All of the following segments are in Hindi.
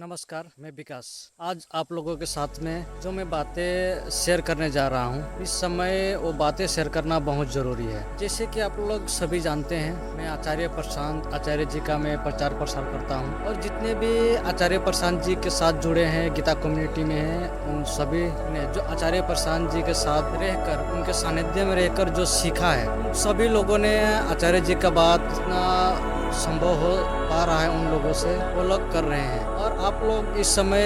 नमस्कार, मैं विकास। आज आप लोगों के साथ में जो मैं बातें शेयर करने जा रहा हूँ, इस समय वो बातें शेयर करना बहुत ज़रूरी है। जैसे कि आप लोग सभी जानते हैं, मैं आचार्य प्रशांत आचार्य जी का मैं प्रचार प्रसार करता हूँ और जितने भी आचार्य प्रशांत जी के साथ जुड़े हैं, गीता कम्युनिटी में हैं, उन सभी ने जो आचार्य प्रशांत जी के साथ रहकर, उनके सानिध्य में रहकर जो सीखा है, उन सभी लोगों ने आचार्य जी का बात जितना संभव हो पा रहा है उन लोगों से वो लोग कर रहे हैं। और आप लोग इस समय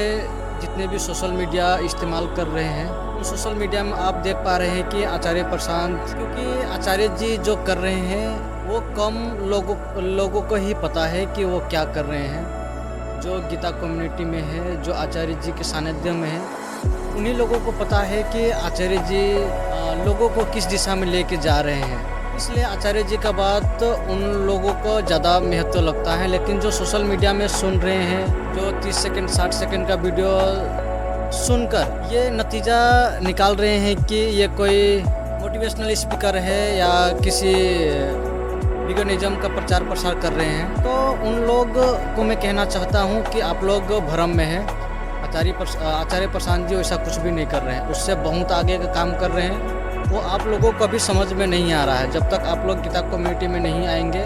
जितने भी सोशल मीडिया इस्तेमाल कर रहे हैं, उन सोशल मीडिया में आप देख पा रहे हैं कि आचार्य प्रशांत, क्योंकि आचार्य जी जो कर रहे हैं वो कम लोगों को ही पता है कि वो क्या कर रहे हैं। जो गीता कम्युनिटी में है, जो आचार्य जी के सानिध्य में है, उन्हीं लोगों को पता है कि आचार्य जी लोगों को किस दिशा में लेके जा रहे हैं। इसलिए आचार्य जी का बात उन लोगों को ज़्यादा महत्व लगता है। लेकिन जो सोशल मीडिया में सुन रहे हैं, जो 30 सेकंड 60 सेकंड का वीडियो सुनकर ये नतीजा निकाल रहे हैं कि ये कोई मोटिवेशनल स्पीकर है या किसी विगनिज्म का प्रचार प्रसार कर रहे हैं, तो उन लोग को मैं कहना चाहता हूँ कि आप लोग भ्रम में हैं। आचार्य प्रशांत जी वैसा कुछ भी नहीं कर रहे हैं, उससे बहुत आगे का काम कर रहे हैं। वो आप लोगों को अभी समझ में नहीं आ रहा है। जब तक आप लोग गीता कम्युनिटी में नहीं आएंगे,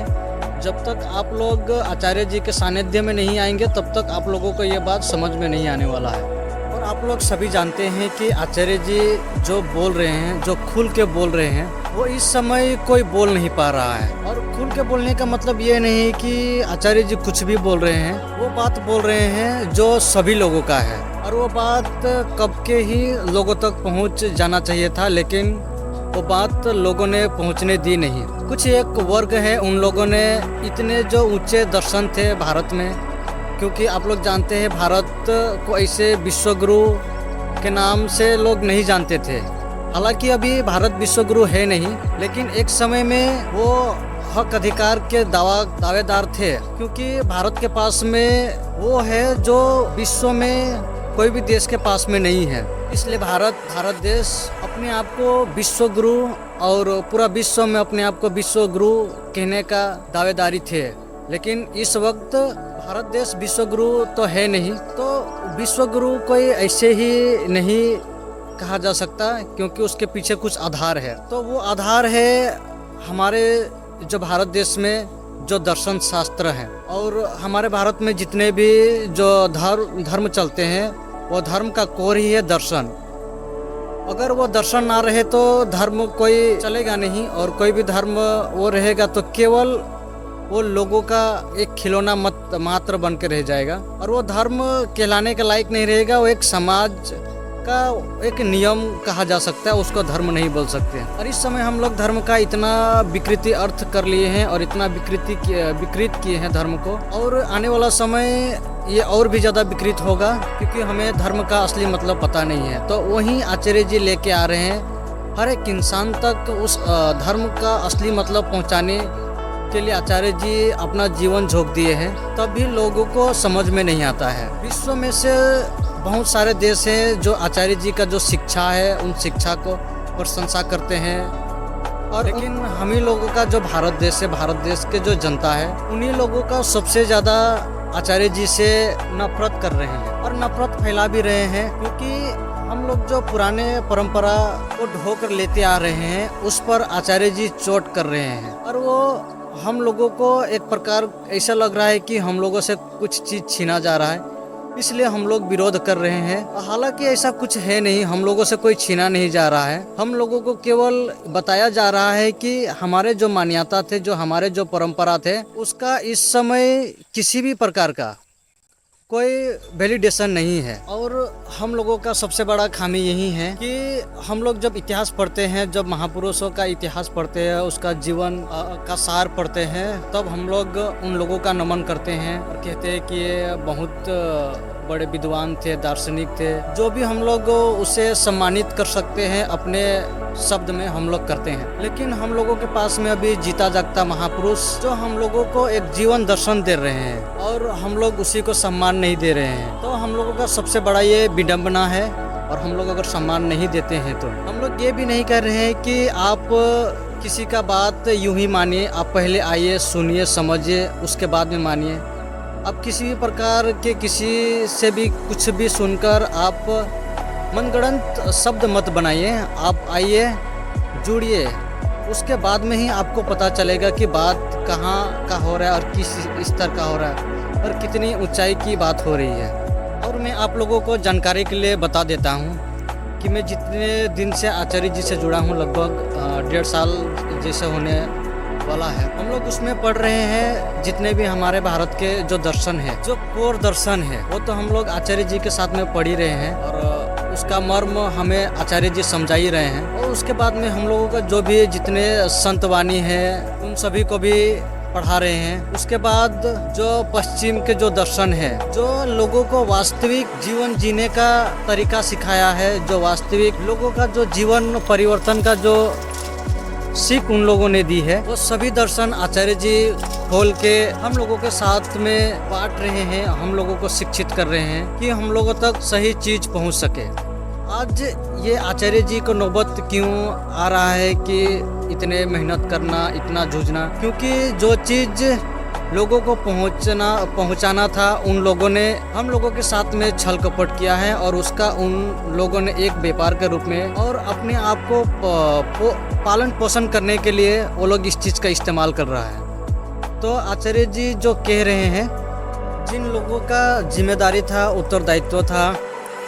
जब तक आप लोग आचार्य जी के सानिध्य में नहीं आएंगे, तब तक आप लोगों को ये बात समझ में नहीं आने वाला है। और आप लोग सभी जानते हैं कि आचार्य जी जो बोल रहे हैं, जो खुल के बोल रहे हैं, वो इस समय कोई बोल नहीं पा रहा है। और खुल के बोलने का मतलब ये नहीं कि आचार्य जी कुछ भी बोल रहे हैं, वो बात बोल रहे हैं जो सभी लोगों का है। और वो बात कब के ही लोगों तक पहुंच जाना चाहिए था, लेकिन वो बात लोगों ने पहुंचने दी नहीं। कुछ एक वर्ग है, उन लोगों ने इतने जो ऊंचे दर्शन थे भारत में, क्योंकि आप लोग जानते हैं भारत को ऐसे विश्वगुरु के नाम से लोग नहीं जानते थे। हालांकि अभी भारत विश्वगुरु है नहीं, लेकिन एक समय में वो हक अधिकार के दावेदार थे, क्योंकि भारत के पास में वो है जो विश्व में कोई भी देश के पास में नहीं है। इसलिए भारत देश अपने आप को विश्व गुरु और पूरा विश्व में अपने आप को विश्व गुरु कहने का दावेदारी थे। लेकिन इस वक्त भारत देश विश्व गुरु तो है नहीं, तो विश्व गुरु कोई ऐसे ही नहीं कहा जा सकता, क्योंकि उसके पीछे कुछ आधार है। तो वो आधार है हमारे जो भारत देश में जो दर्शन शास्त्र हैं, और हमारे भारत में जितने भी जो धर्म चलते हैं, वो धर्म का कोर ही है दर्शन। अगर वो दर्शन ना रहे तो धर्म कोई चलेगा नहीं, और कोई भी धर्म वो रहेगा तो केवल वो लोगों का एक खिलौना मात्र बन के रह जाएगा, और वो धर्म कहलाने के लायक नहीं रहेगा। वो एक समाज का एक नियम कहा जा सकता है, उसको धर्म नहीं बोल सकते। और इस समय हम लोग धर्म का इतना विकृति अर्थ कर लिए हैं और इतना विकृत किए हैं धर्म को, और आने वाला समय ये और भी ज़्यादा विकृत होगा, क्योंकि हमें धर्म का असली मतलब पता नहीं है। तो वहीं आचार्य जी लेके आ रहे हैं, हर एक इंसान तक उस धर्म का असली मतलब पहुंचाने के लिए आचार्य जी अपना जीवन झोंक दिए हैं, तब भी लोगों को समझ में नहीं आता है। विश्व में से बहुत सारे देश हैं जो आचार्य जी का जो शिक्षा है, उन शिक्षा को प्रशंसा करते हैं, और लेकिन हम ही लोगों का जो भारत देश है, भारत देश के जो जनता है, उन्हीं लोगों का सबसे ज़्यादा आचार्य जी से नफरत कर रहे हैं और नफरत फैला भी रहे हैं, क्योंकि हम लोग जो पुराने परंपरा को ढोकर लेते आ रहे हैं, उस पर आचार्य जी चोट कर रहे हैं। और वो हम लोगों को एक प्रकार ऐसा लग रहा है कि हम लोगों से कुछ चीज़ छीना जा रहा है, इसलिए हम लोग विरोध कर रहे हैं। हालांकि ऐसा कुछ है नहीं, हम लोगों से कोई छीना नहीं जा रहा है। हम लोगों को केवल बताया जा रहा है कि हमारे जो मान्यता थे, जो हमारे जो परंपरा थे, उसका इस समय किसी भी प्रकार का कोई वैलिडेशन नहीं है। और हम लोगों का सबसे बड़ा खामी यही है कि हम लोग जब इतिहास पढ़ते हैं, जब महापुरुषों का इतिहास पढ़ते हैं, उसका जीवन का सार पढ़ते हैं, तब हम लोग उन लोगों का नमन करते हैं और कहते हैं कि ये बहुत बड़े विद्वान थे, दार्शनिक थे। जो भी हम लोग उसे सम्मानित कर सकते हैं अपने शब्द में हम लोग करते हैं। लेकिन हम लोगों के पास में अभी जीता जागता महापुरुष जो हम लोगों को एक जीवन दर्शन दे रहे हैं, और हम लोग उसी को सम्मान नहीं दे रहे हैं। तो हम लोगों का सबसे बड़ा ये विडंबना है। और हम लोग अगर सम्मान नहीं देते हैं, तो हम लोग ये भी नहीं कह रहे हैं कि आप किसी का बात यूं ही मानिए। आप पहले आइए, सुनिए, समझिए, उसके बाद में मानिए। आप किसी भी प्रकार के किसी से भी कुछ भी सुनकर आप मनगढ़ंत शब्द मत बनाइए। आप आइए, जुड़िए, उसके बाद में ही आपको पता चलेगा कि बात कहाँ का हो रहा है और किस स्तर का हो रहा है और कितनी ऊंचाई की बात हो रही है। और मैं आप लोगों को जानकारी के लिए बता देता हूँ कि मैं जितने दिन से आचार्य जी से जुड़ा हूँ, लगभग 1.5 साल जैसे होने वाला है। हम लोग उसमें पढ़ रहे हैं जितने भी हमारे भारत के जो दर्शन है, जो कोर दर्शन है, वो तो हम लोग आचार्य जी के साथ में पढ़ ही रहे हैं और उसका मर्म हमें आचार्य जी समझा ही रहे हैं। और उसके बाद में हम लोगों का जो भी जितने संतवाणी है उन सभी को भी पढ़ा रहे हैं। उसके बाद जो पश्चिम के जो दर्शन है, जो लोगों को वास्तविक जीवन जीने का तरीका सिखाया है, जो वास्तविक लोगों का जो जीवन परिवर्तन का जो सीख उन लोगों ने दी है, वो सभी दर्शन आचार्य जी खोल के हम लोगों के साथ में बांट रहे हैं, हम लोगों को शिक्षित कर रहे हैं कि हम लोगों तक सही चीज पहुंच सके। आज ये आचार्य जी को नौबत क्यों आ रहा है कि इतने मेहनत करना, इतना जूझना, क्योंकि जो चीज लोगों को पहुंचाना था उन लोगों ने हम लोगों के साथ में छल कपट किया है और उसका उन लोगों ने एक व्यापार के रूप में और अपने आप को पालन पोषण करने के लिए वो लोग इस चीज़ का इस्तेमाल कर रहा है। तो आचार्य जी जो कह रहे हैं, जिन लोगों का जिम्मेदारी था, उत्तरदायित्व था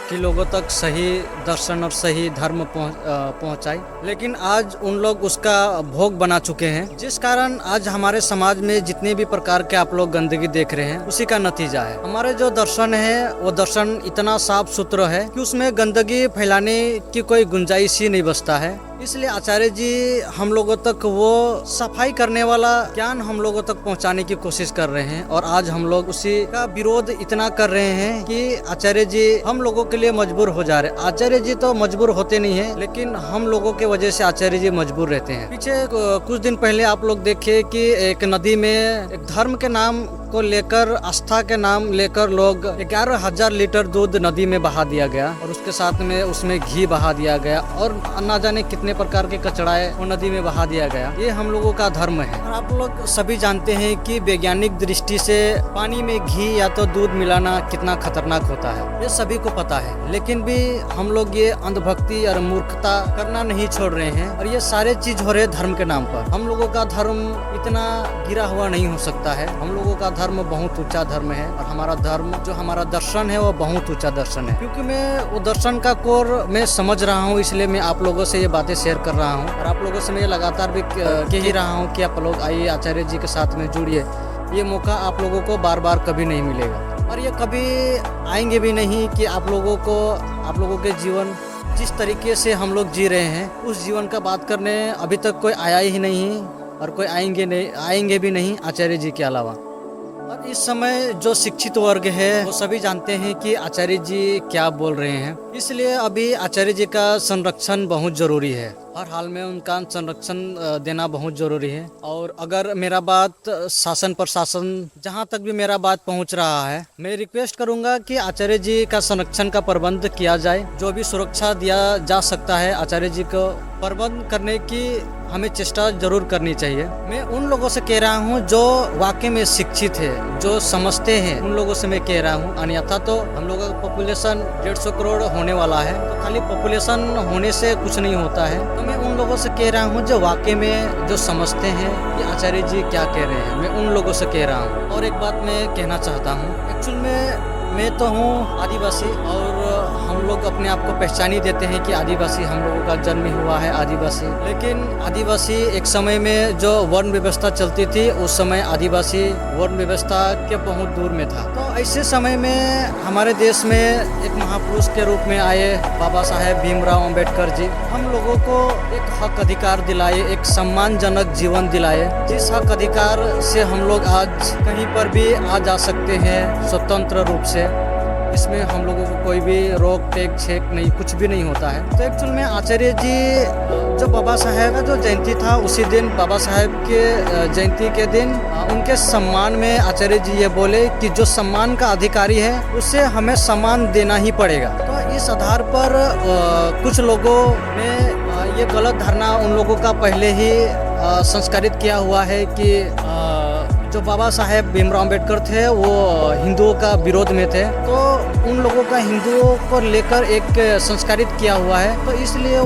कि लोगों तक सही दर्शन और सही धर्म पहुंचाए, लेकिन आज उन लोग उसका भोग बना चुके हैं, जिस कारण आज हमारे समाज में जितने भी प्रकार के आप लोग गंदगी देख रहे हैं उसी का नतीजा है। हमारे जो दर्शन है वो दर्शन इतना साफ सुथरा है कि उसमें गंदगी फैलाने की कोई गुंजाइश ही नहीं बचता है। इसलिए आचार्य जी हम लोगों तक वो सफाई करने वाला ज्ञान हम लोगों तक पहुंचाने की कोशिश कर रहे हैं और आज हम लोग उसी का विरोध इतना कर रहे हैं कि आचार्य जी हम लोगों के लिए मजबूर हो जा रहे हैं। आचार्य जी तो मजबूर होते नहीं है, लेकिन हम लोगों के वजह से आचार्य जी मजबूर रहते हैं। पीछे कुछ दिन पहले आप लोग देखे कि एक नदी में एक धर्म के नाम को लेकर, आस्था के नाम लेकर लोग 11,000 लीटर दूध नदी में बहा दिया गया और उसके साथ में उसमें घी बहा दिया गया और ना जाने कितने प्रकार के कचड़ाए वो नदी में बहा दिया गया। ये हम लोगों का धर्म है। और आप लोग सभी जानते हैं कि वैज्ञानिक दृष्टि से पानी में घी या तो दूध मिलाना कितना खतरनाक होता है, ये सभी को पता है, लेकिन भी हम लोग ये अंधभक्ति और मूर्खता करना नहीं छोड़ रहे हैं और ये सारे चीज हो रहे धर्म के नाम पर। हम लोगों का धर्म इतना गिरा हुआ नहीं हो सकता है। हम लोगों का धर्म बहुत ऊंचा धर्म है और हमारा धर्म जो हमारा दर्शन है वो बहुत ऊंचा दर्शन है। क्योंकि मैं वो दर्शन का कोर मैं समझ रहा हूँ, इसलिए मैं आप लोगों से ये बातें शेयर कर रहा हूँ और आप लोगों से मैं लगातार भी कह ही रहा हूँ कि आप लोग आइए, आचार्य जी के साथ में जुड़िए। ये मौका आप लोगों को बार बार कभी नहीं मिलेगा और ये कभी आएंगे भी नहीं कि आप लोगों के जीवन जिस तरीके से हम लोग जी रहे हैं उस जीवन का बात करने अभी तक कोई आया ही नहीं और कोई आएंगे भी नहीं आचार्य जी के अलावा। और इस समय जो शिक्षित वर्ग है वो सभी जानते हैं कि आचार्य जी क्या बोल रहे हैं, इसलिए अभी आचार्य जी का संरक्षण बहुत जरूरी है। हर हाल में उनका संरक्षण देना बहुत जरूरी है। और अगर मेरा बात शासन प्रशासन जहां तक भी मेरा बात पहुंच रहा है, मैं रिक्वेस्ट करूंगा कि आचार्य जी का संरक्षण का प्रबंध किया जाए। जो भी सुरक्षा दिया जा सकता है आचार्य जी को प्रबंध करने की हमें चेष्टा जरूर करनी चाहिए। मैं उन लोगों से कह रहा हूँ जो वाकई में शिक्षित है, जो समझते हैं, उन लोगों से मैं कह रहा हूँ। अन्यथा तो हम लोगों का पॉपुलेशन 150 करोड़ होने वाला है, तो खाली पॉपुलेशन होने से कुछ नहीं होता है। तो मैं उन लोगों से कह रहा हूँ जो वाकई में जो समझते हैं कि आचार्य जी क्या कह रहे हैं, मैं उन लोगों से कह रहा हूँ। और एक बात मैं कहना चाहता हूँ, एक्चुअल में मैं तो हूँ आदिवासी और हम लोग अपने आप को पहचान ही देते हैं कि आदिवासी, हम लोगों का जन्म हुआ है आदिवासी। लेकिन आदिवासी एक समय में जो वर्ण व्यवस्था चलती थी, उस समय आदिवासी वर्ण व्यवस्था के बहुत दूर में था। तो ऐसे समय में हमारे देश में एक महापुरुष के रूप में आए बाबा साहेब भीमराव अंबेडकर जी, हम लोगों को एक हक अधिकार दिलाए, एक सम्मानजनक जीवन दिलाए, जिस हक अधिकार से हम लोग आज कहीं पर भी आ जा सकते हैं स्वतंत्र रूप से। इसमें हम लोगों को कोई भी रोक टेक छेक नहीं, कुछ भी नहीं होता है। तो एक्चुअल में आचार्य जी जो बाबा साहेब का जो जयंती था, उसी दिन बाबा साहेब के जयंती के दिन उनके सम्मान में आचार्य जी ये बोले कि जो सम्मान का अधिकारी है उसे हमें सम्मान देना ही पड़ेगा। तो इस आधार पर कुछ लोगों ने ये गलत धारणा उन लोगों का पहले ही संस्कारित किया हुआ है कि जो बाबा साहेब भीमराव अम्बेडकर थे वो हिंदुओं का विरोध में थे, तो उन लोगों का हिंदुओं को लेकर एक संस्कारित किया हुआ है। तो इसलिए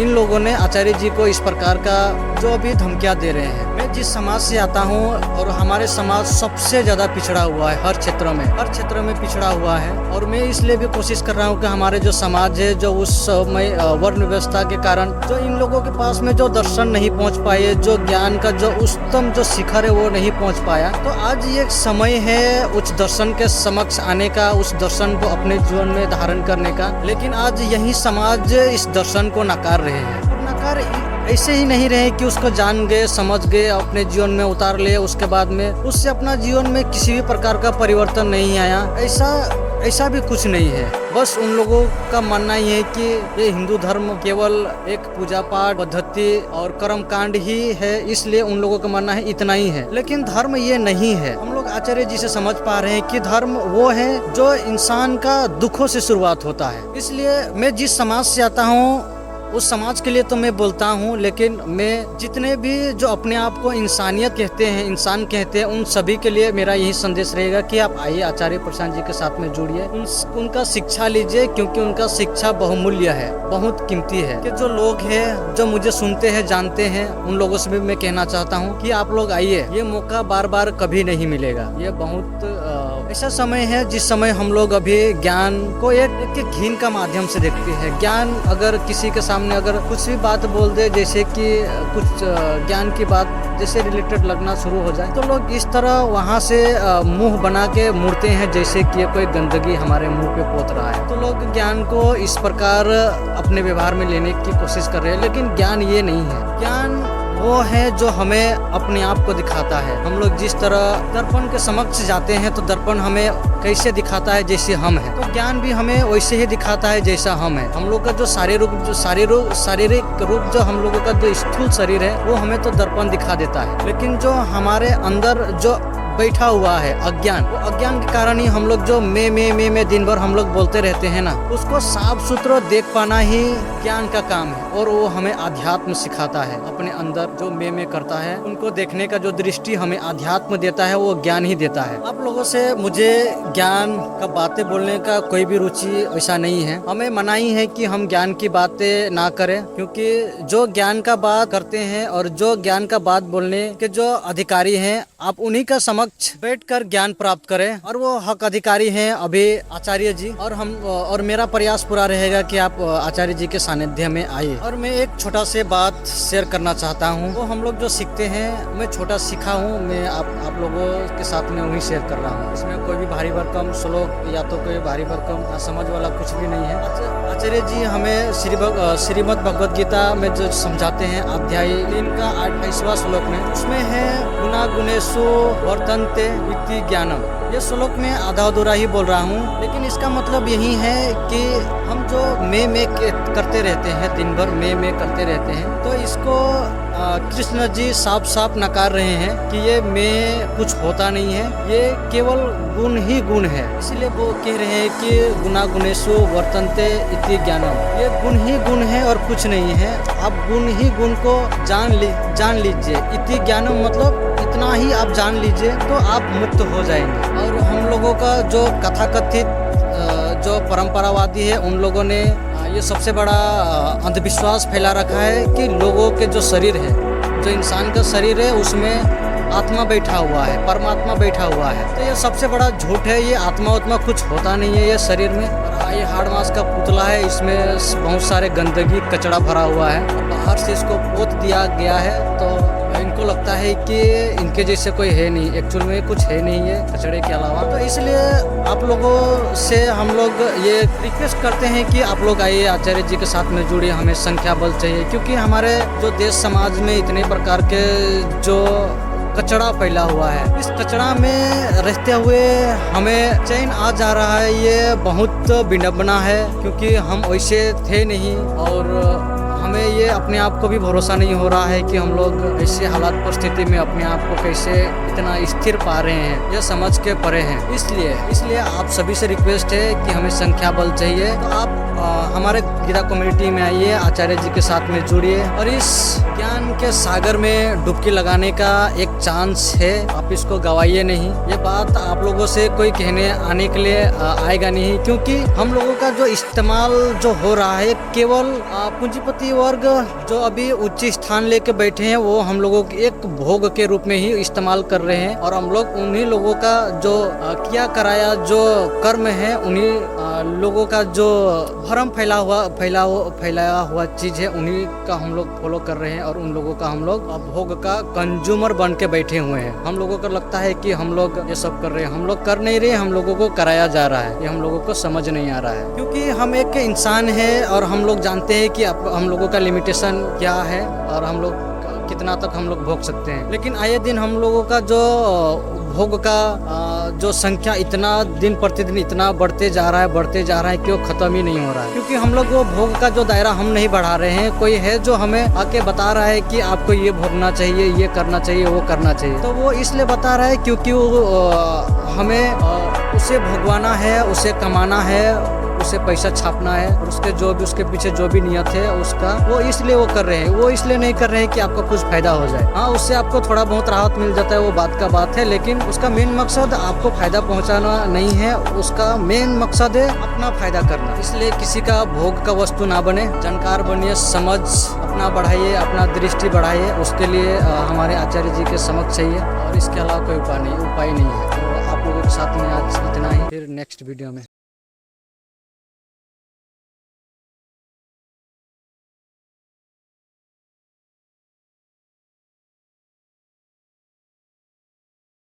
इन लोगों ने आचार्य जी को इस प्रकार का जो अभी धमकियां दे रहे हैं। मैं जिस समाज से आता हूँ और हमारे समाज सबसे ज़्यादा पिछड़ा हुआ है, हर क्षेत्र में पिछड़ा हुआ है। और मैं इसलिए भी कोशिश कर रहा हूँ कि हमारे जो समाज है, जो उस समय वर्ण व्यवस्था के कारण जो इन लोगों के पास में जो दर्शन नहीं पहुँच पाए, जो ज्ञान का जो उच्चतम जो शिखर है वो नहीं पहुँच पाया, तो आज ये समय है उस दर्शन के समक्ष आने का, उस दर्शन को अपने जीवन में धारण करने का। लेकिन आज यही समाज इस दर्शन को नकार रहे हैं। नकार ऐसे ही नहीं रहे कि उसको जान गए, समझ गए, अपने जीवन में उतार लिए, उसके बाद में उससे अपना जीवन में किसी भी प्रकार का परिवर्तन नहीं आया, ऐसा भी कुछ नहीं है। बस उन लोगों का मानना ही है कि ये हिंदू धर्म केवल एक पूजा पाठ पद्धति और कर्म कांड ही है, इसलिए उन लोगों का मानना है इतना ही है। लेकिन धर्म ये नहीं है। हम लोग आचार्य जी से समझ पा रहे हैं कि धर्म वो है जो इंसान का दुखों से शुरुआत होता है। इसलिए मैं जिस समाज से आता हूँ उस समाज के लिए तो मैं बोलता हूँ, लेकिन मैं जितने भी जो अपने आप को इंसानियत कहते हैं, इंसान कहते हैं, उन सभी के लिए मेरा यही संदेश रहेगा कि आप आइए आचार्य प्रशांत जी के साथ में जुड़िए, उनका शिक्षा लीजिए, क्योंकि उनका शिक्षा बहुमूल्य है, बहुत कीमती है। कि जो लोग हैं जो मुझे सुनते हैं, जानते हैं, उन लोगों से भी मैं कहना चाहता हूँ कि आप लोग आइए, ये मौका बार बार कभी नहीं मिलेगा। ये बहुत ऐसा समय है जिस समय हम लोग अभी ज्ञान को एक घिन का माध्यम से देखते हैं। ज्ञान अगर किसी के सामने अगर कुछ भी बात बोल दे, जैसे कि कुछ ज्ञान की बात जैसे रिलेटेड लगना शुरू हो जाए, तो लोग इस तरह वहाँ से मुंह बना के मुड़ते हैं जैसे कि ये कोई गंदगी हमारे मुंह पे पोत रहा है। तो लोग ज्ञान को इस प्रकार अपने व्यवहार में लेने की कोशिश कर रहे हैं, लेकिन ज्ञान ये नहीं है। ज्ञान वो है जो हमें अपने आप को दिखाता है। हम लोग जिस तरह दर्पण के समक्ष जाते हैं तो दर्पण हमें कैसे दिखाता है, जैसे हम हैं, तो ज्ञान भी हमें वैसे ही दिखाता है जैसा हम हैं। हम लोग का जो शारीरिक रूप जो हम लोगों का जो स्थूल शरीर है वो हमें तो दर्पण दिखा देता है, लेकिन जो हमारे अंदर जो बैठा हुआ है अज्ञान, वो अज्ञान के कारण ही हम लोग जो मैं दिन भर हम लोग बोलते रहते हैं ना, उसको साफ सुथरा देख पाना ही ज्ञान का काम है। और वो हमें अध्यात्म सिखाता है। अपने अंदर जो मैं करता है उनको देखने का जो दृष्टि हमें अध्यात्म देता है वो ज्ञान ही देता है। आप लोगों से मुझे ज्ञान का बातें बोलने का कोई भी रुचि ऐसा नहीं है। हमें मनाही है कि हम ज्ञान की बातें ना करें, क्योंकि जो ज्ञान का बात करते हैं और जो ज्ञान का बात बोलने के जो अधिकारी हैं, आप उन्हीं का समक्ष बैठकर ज्ञान प्राप्त करें। और वो हक अधिकारी हैं अभी आचार्य जी, और मेरा प्रयास पूरा रहेगा कि आप आचार्य जी के सानिध्य में आइए। और मैं एक छोटा से बात शेयर करना चाहता हूँ। वो हम लोग जो सीखते हैं, मैं छोटा सीखा हूँ, मैं आप लोगों के साथ में वही शेयर कर रहा हूँ। इसमें कोई भी भारी भरकम श्लोक या तो कोई भारी भरकम समझ वाला कुछ भी नहीं है। आचार्य जी हमें श्रीमद् भगवद गीता में जो समझाते हैं अध्याय 3 का 28वां श्लोक में, उसमें है गुना गुणेषु वर्तन्ते इति ज्ञानम। ये श्लोक में आधा अधूरा ही बोल रहा हूँ, लेकिन इसका मतलब यही है कि हम जो मैं करते रहते हैं, दिन भर मैं करते रहते हैं, तो इसको कृष्ण जी साफ साफ नकार रहे हैं कि ये मैं कुछ होता नहीं है, ये केवल गुण ही गुण है। इसलिए वो कह रहे हैं कि गुना गुणेषु वर्तन्ते इति ज्ञानम। ये गुण ही गुण है और कुछ नहीं है। आप गुण ही गुण को जान लीजिए। इति ज्ञानम मतलब इतना ही आप जान लीजिए तो आप मुक्त हो जाएंगे। और हम लोगों का जो कथाकथित जो परंपरावादी है, उन लोगों ने ये सबसे बड़ा अंधविश्वास फैला रखा है कि लोगों के जो शरीर है, जो इंसान का शरीर है, उसमें आत्मा बैठा हुआ है, परमात्मा बैठा हुआ है। तो ये सबसे बड़ा झूठ है। ये आत्मा उतना कुछ होता नहीं है ये शरीर में। ये हाड़ मांस का पुतला है, इसमें बहुत सारे गंदगी कचड़ा भरा हुआ है, और बाहर से इसको पोत दिया गया है। तो इनको लगता है कि इनके जैसे कोई है नहीं, एक्चुअल में कुछ है नहीं है कचड़े के अलावा। तो इसलिए आप लोगों से हम लोग ये रिक्वेस्ट करते हैं कि आप लोग आइए, आचार्य जी के साथ में जुड़िए। हमें संख्या बल चाहिए, क्योंकि हमारे जो देश समाज में इतने प्रकार के जो कचड़ा फैला हुआ है, इस कचड़ा में रहते हुए हमें चैन आ जा रहा है। ये बहुत विडंबना है, क्योंकि हम वैसे थे नहीं, और हमें ये अपने आप को भी भरोसा नहीं हो रहा है कि हम लोग ऐसे हालात परिस्थिति में अपने आप को कैसे इतना स्थिर पा रहे हैं, ये समझ के परे हैं। इसलिए आप सभी से रिक्वेस्ट है कि हमें संख्या बल चाहिए। तो आप हमारे गीता कम्युनिटी में आइए, आचार्य जी के साथ में जुड़िए, और इस ज्ञान के सागर में डुबकी लगाने का एक चांस है, आप इसको गवाइए नहीं। ये बात आप लोगों से कोई कहने आने के लिए आएगा नहीं, क्योंकि हम लोगों का जो इस्तेमाल जो हो रहा है केवल पूंजीपति वर्ग जो अभी उच्च स्थान लेके बैठे हैं वो हम लोगों के एक भोग के रूप में ही इस्तेमाल कर रहे हैं, और हम लोग उन्हीं लोगों का जो किया कराया जो कर्म है, उन्हीं लोगों का जो भरम फैलाया हुआ चीज है, उन्हीं का हम लोग फॉलो कर रहे हैं, और उन लोगों का हम लोग भोग का कंज्यूमर बन के बैठे हुए हैं। हम लोगों को लगता है कि हम लोग ये सब कर रहे हैं, हम लोग कर नहीं रहे, हम लोगों को कराया जा रहा है, ये हम लोगों को समझ नहीं आ रहा है। क्योंकि हम एक इंसान है और हम लोग जानते हैं कि हम लोगों का लिमिटेशन क्या है और हम लोग कितना तक हम लोग भोग सकते हैं। लेकिन आए दिन हम लोगों का जो भोग का जो संख्या इतना दिन प्रतिदिन इतना बढ़ते जा रहा है कि वो खत्म ही नहीं हो रहा है। क्योंकि हम लोग वो भोग का जो दायरा हम नहीं बढ़ा रहे हैं, कोई है जो हमें आके बता रहा है कि आपको ये भोगना चाहिए, ये करना चाहिए, वो करना चाहिए। तो वो इसलिए बता रहा है क्योंकि वो हमें उसे भोगवाना है, उसे कमाना है, उसे पैसा छापना है, और उसके पीछे जो भी नियत है उसका, वो इसलिए वो कर रहे हैं। वो इसलिए नहीं कर रहे हैं कि आपको कुछ फायदा हो जाए। हाँ, उससे आपको थोड़ा बहुत राहत मिल जाता है, वो बात है, लेकिन उसका मेन मकसद आपको फायदा पहुंचाना नहीं है, उसका मेन मकसद है अपना फायदा करना। इसलिए किसी का भोग का वस्तु ना बने, जानकार बनिए, समझ अपना बढ़ाइए, अपना दृष्टि बढ़ाइए। उसके लिए हमारे आचार्य जी के समक्ष चाहिए, और इसके अलावा कोई उपाय नहीं है। तो आप लोगों के साथ में आज इतना ही, फिर नेक्स्ट वीडियो में